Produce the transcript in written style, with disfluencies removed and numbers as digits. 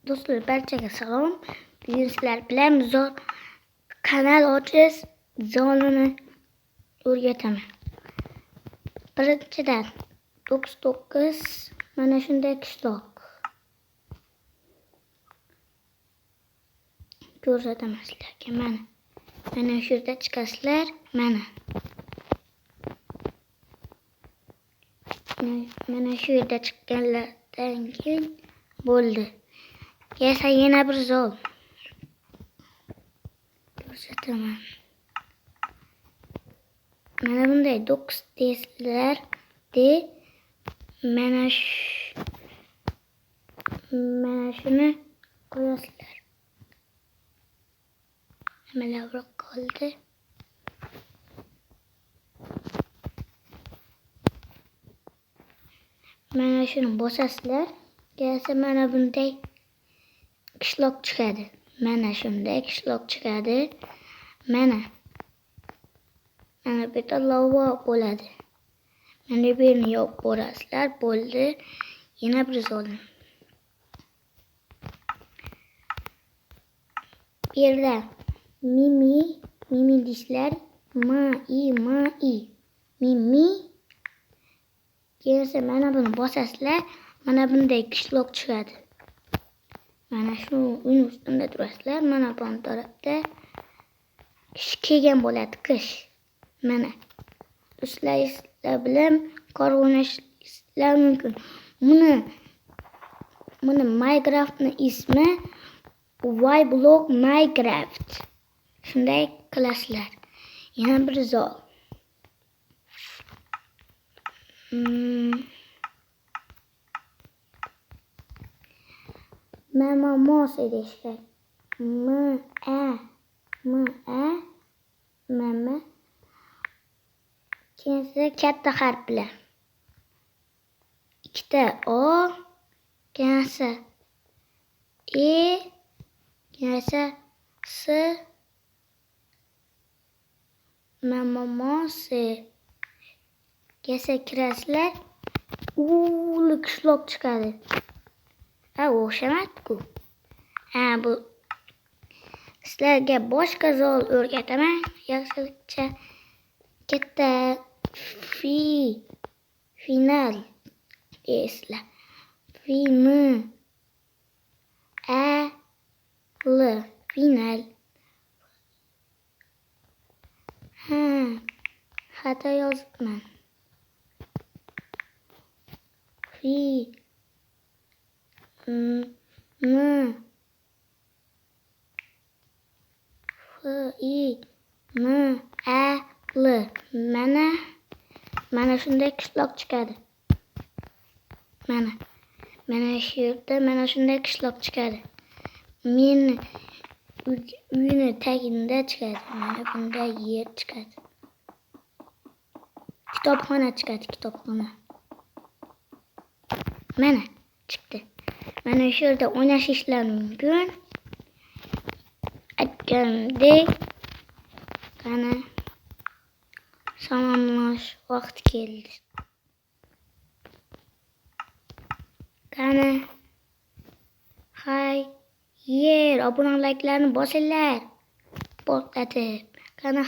Do'stlar, barchaga salom. Bugun sizlar bilan kanal ochish zonini o'rgataman. Birinchidan 99 mana shunday qishloq ko'rsataman sizlarga. Mana shu yerda chiqasizlar. Mana shu yerda chiqqanlardan keyin bo'ldi. Yasa yana bir zol ko'rsataman. Mana bunday 9 desizlar de mana shuni qo'yasizlar. Nimalar qoldi? Mana shuni bosasizlar. Kelsa mana bunday qishloq chiqadi. Mana shunday qishloq chiqadi. Mana bu yerda lava bo'ladi. Mana bu yerni yopib borasizlar. Bo'ldi. Yana bir zol. Bu yerda mimi dishlar. Mimi. Kelsa mana buni bosasizlar. Mana bunday qishloq chiqadi. Mana shu uy ustida turasizlar. Mana bu tarafda qish kelgan bo'ladi, qish. Mana sizlar bilan qor o'ynashinglar mumkin. Buni Minecraftning ismi Y-Block Minecraft. Shunday qilasizlar. Yana bir zol. Mama mos edishlar. Mama. Keyin katta harf bilan. Ikkita O, keyin E, keyin S. Mama mos. Keyin kirasizlar. Qishloq chiqadi. O'xshamaydi-ku. Bu sizlarga boshqa zol o'rgataman. Yaxshilikcha katta final deysizlar. Final. Xato yozibman. Mana shunday qishloq chiqadi. Mana shu yerda mana shunday qishloq chiqadi. Meni uyini tagida chiqadi. Mana bunday yer chiqadi. Kitobxona chiqadi, kitobxona. Mana chiqdi. Mana shu yerda o'ynashinglar mumkin. Aytgandek, qani salomlash vaqti keldi. Qani obuna like'larni bosinglar. Portlatib. Qani